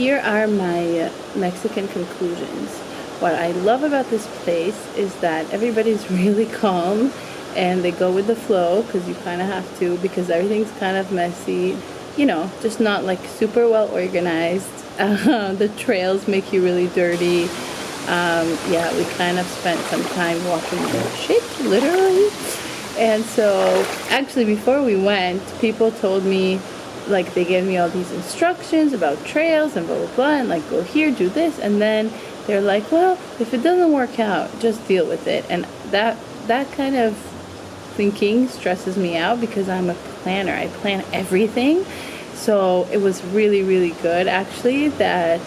Here are my Mexican conclusions. What I love about this place is that everybody's really calm and they go with the flow, because you kind of have to, because everything's kind of messy, you know, just not like super well organized. The trails make you really dirty. Yeah, we kind of spent some time walking in shit, literally. And so actually before we went, people told me, like, they gave me all these instructions about trails and blah blah blah, and like, go here, do this, and then they're like, well, if it doesn't work out, just deal with it. And that kind of thinking stresses me out, because I'm a planner. I plan everything. So it was really, really good actually that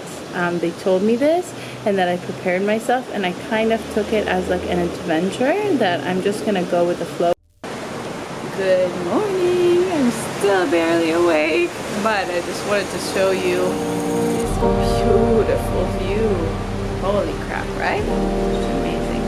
they told me this, and that I prepared myself, and I kind of took it as like an adventure, that I'm just gonna go with the flow. Good morning. I'm still barely awake, but I just wanted to show you this beautiful view. Holy crap, right? It's amazing.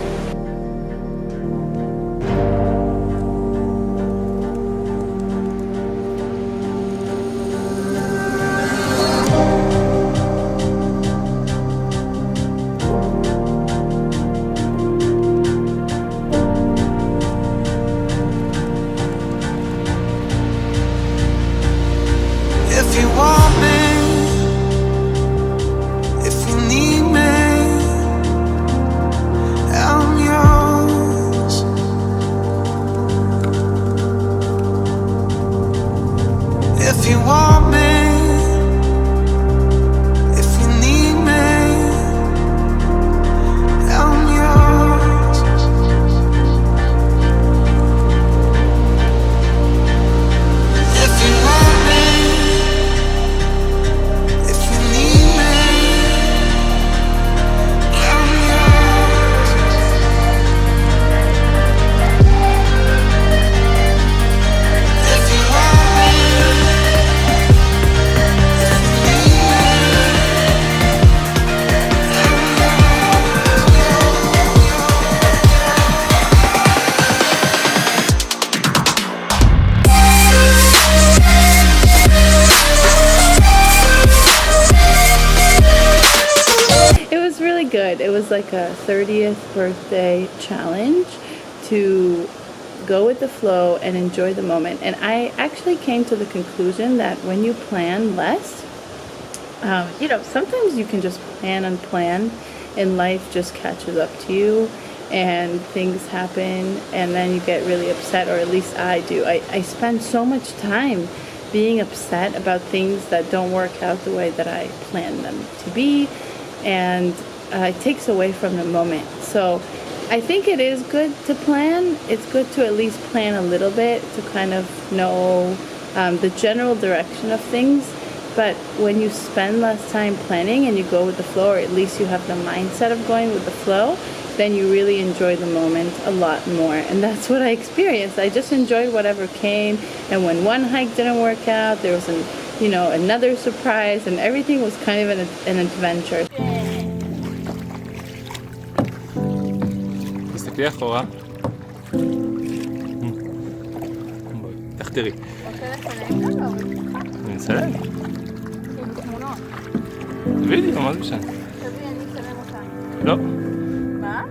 If you want me, if you need me, I'm yours. If you want me, if you need me, I'm yours. If you want me, if you need me, I'm yours. If you want me, It was really good. It was like a 30th birthday challenge to go with the flow and enjoy the moment. And I actually came to the conclusion that when you plan less, you know, sometimes you can just plan and plan, and life just catches up to you and things happen, and then you get really upset, or at least I do. I spend so much time being upset about things that don't work out the way that I planned them to be, and it takes away from the moment. So I think it is good to plan. It's good to at least plan a little bit, to kind of know the general direction of things. But when you spend less time planning and you go with the flow, or at least you have the mindset of going with the flow, then you really enjoy the moment a lot more. And that's what I experienced. I just enjoyed whatever came. And when one hike didn't work out, there was another surprise, and everything was kind of an adventure. תסתכלי אחורה. תחתרי. אני מצלם. וידאו, מה זה משנה? תביא, אני אצלם אותה. לא. מה?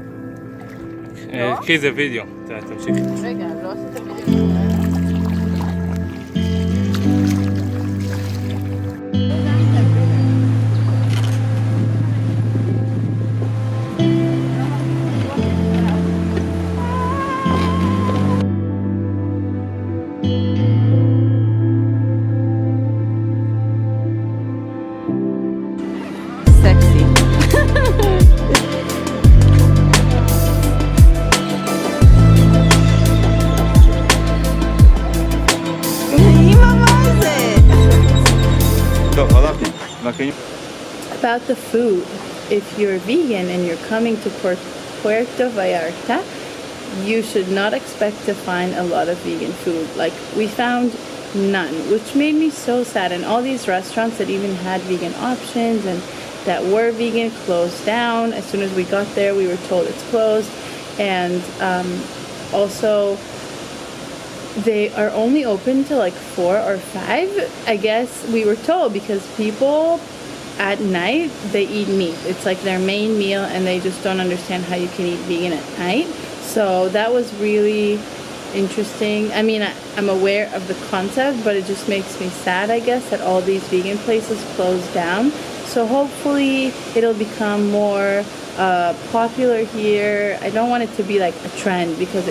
קחי זה וידאו. תמשיכי. רגע, לא עשית וידאו. About the food, if you're vegan and you're coming to Puerto Vallarta, you should not expect to find a lot of vegan food. Like, we found none, which made me so sad. And all these restaurants that even had vegan options and that were vegan closed down. As soon as we got there, we were told it's closed. And also, they are only open till like 4 or 5, I guess we were told, because people at night they eat meat. It's like their main meal, and they just don't understand how you can eat vegan at night. So that was really interesting. I mean, I'm aware of the concept, but it just makes me sad, I guess, that all these vegan places close down. So hopefully it'll become more popular here. I don't want it to be like a trend, because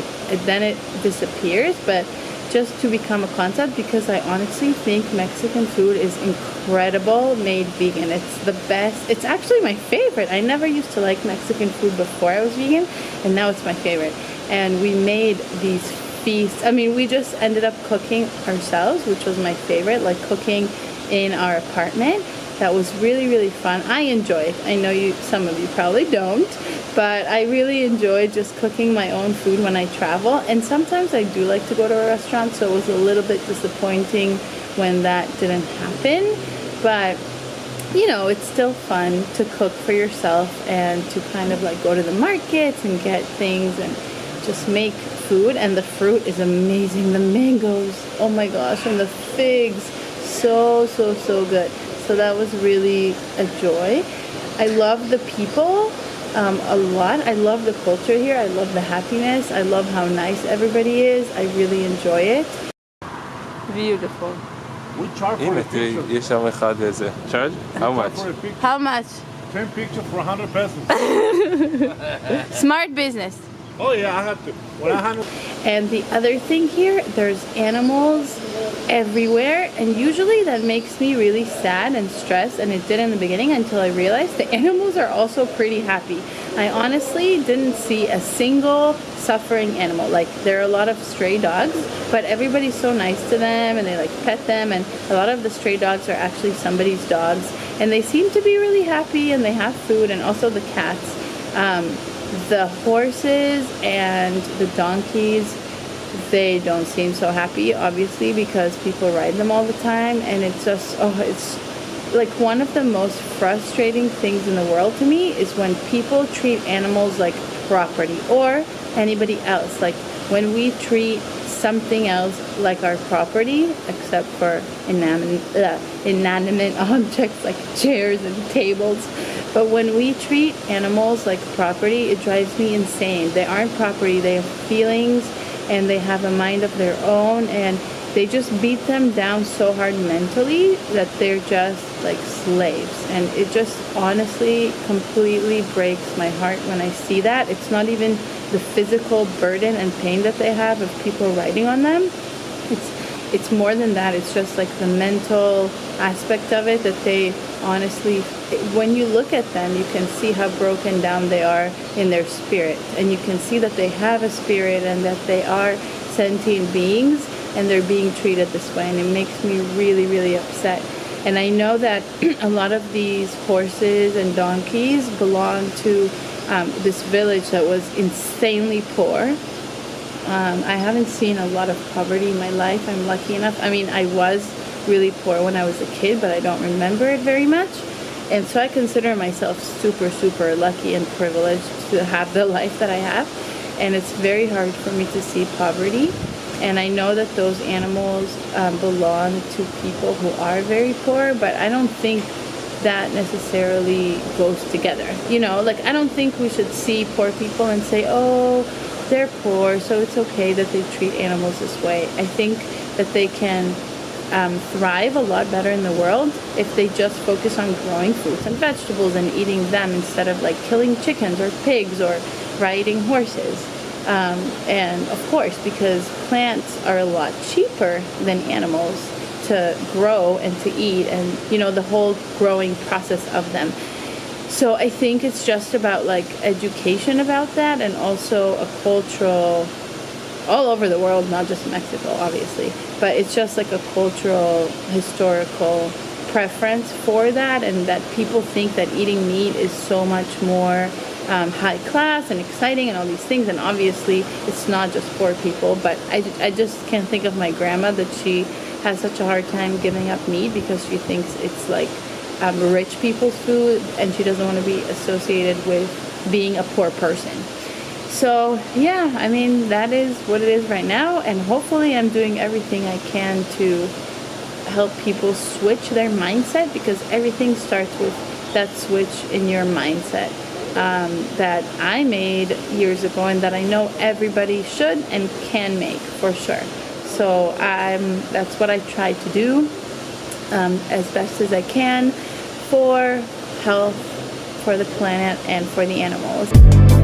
then it disappears, but just to become a concept, because I honestly think Mexican food is incredible made vegan. It's the best. It's actually my favorite. I never used to like Mexican food before I was vegan, and now it's my favorite. And we made these feasts. I mean, we just ended up cooking ourselves, which was my favorite, like cooking in our apartment. That was really, really fun. I enjoy it. I know some of you probably don't, but I really enjoy just cooking my own food when I travel. And sometimes I do like to go to a restaurant, so it was a little bit disappointing when that didn't happen. But you know, it's still fun to cook for yourself and to kind of like go to the markets and get things and just make food. And the fruit is amazing. The mangoes, oh my gosh, and the figs, so good. So that was really a joy. I love the people a lot. I love the culture here. I love the happiness. I love how nice everybody is. I really enjoy it. Beautiful. We charge for הנה, a תראי, picture. יש שם אחד איזה. Charge? How much? For a picture. How much? 10 pictures for 100 pesos. Smart business. Oh yeah, I have to. When I handle. And the other thing here, there's animals everywhere, and usually that makes me really sad and stressed, and it did in the beginning until I realized the animals are also pretty happy. I honestly didn't see a single suffering animal. Like, there are a lot of stray dogs, but everybody's so nice to them, and they like pet them, and a lot of the stray dogs are actually somebody's dogs, and they seem to be really happy, and they have food, and also the cats. The horses and the donkeys, they don't seem so happy, obviously, because people ride them all the time, and it's just, it's like one of the most frustrating things in the world to me is when people treat animals like property, or anybody else. Like when we treat something else like our property, except for inanimate objects like chairs and tables. But when we treat animals like property, it drives me insane. They aren't property. They have feelings, and they have a mind of their own, and they just beat them down so hard mentally that they're just like slaves. And it just honestly completely breaks my heart when I see that. It's not even the physical burden and pain that they have of people riding on them. It's more than that. It's just like the mental aspect of it, that they honestly, when you look at them, you can see how broken down they are in their spirit, and you can see that they have a spirit and that they are sentient beings, and they're being treated this way, and it makes me really, really upset. And I know that a lot of these horses and donkeys belong to this village that was insanely poor. I haven't seen a lot of poverty in my life. I'm lucky enough. I mean, I was really poor when I was a kid, but I don't remember it very much. And so I consider myself super, super lucky and privileged to have the life that I have. And it's very hard for me to see poverty. And I know that those animals belong to people who are very poor, but I don't think that necessarily goes together. You know, like, I don't think we should see poor people and say, oh, they're poor, so it's okay that they treat animals this way. I think that they can thrive a lot better in the world if they just focus on growing fruits and vegetables and eating them instead of like killing chickens or pigs or riding horses. And of course, because plants are a lot cheaper than animals to grow and to eat, and you know, the whole growing process of them. So I think it's just about like education about that, and also a cultural, all over the world, not just Mexico, obviously, but it's just like a cultural, historical preference for that, and that people think that eating meat is so much more high class and exciting and all these things, and obviously it's not just poor people. But I just can't think of my grandma, that she has such a hard time giving up meat because she thinks it's like rich people's food, and she doesn't want to be associated with being a poor person. So yeah, I mean, that is what it is right now, and hopefully I'm doing everything I can to help people switch their mindset, because everything starts with that switch in your mindset that I made years ago, and that I know everybody should and can make for sure. So that's what I try to do as best as I can for health, for the planet, and for the animals.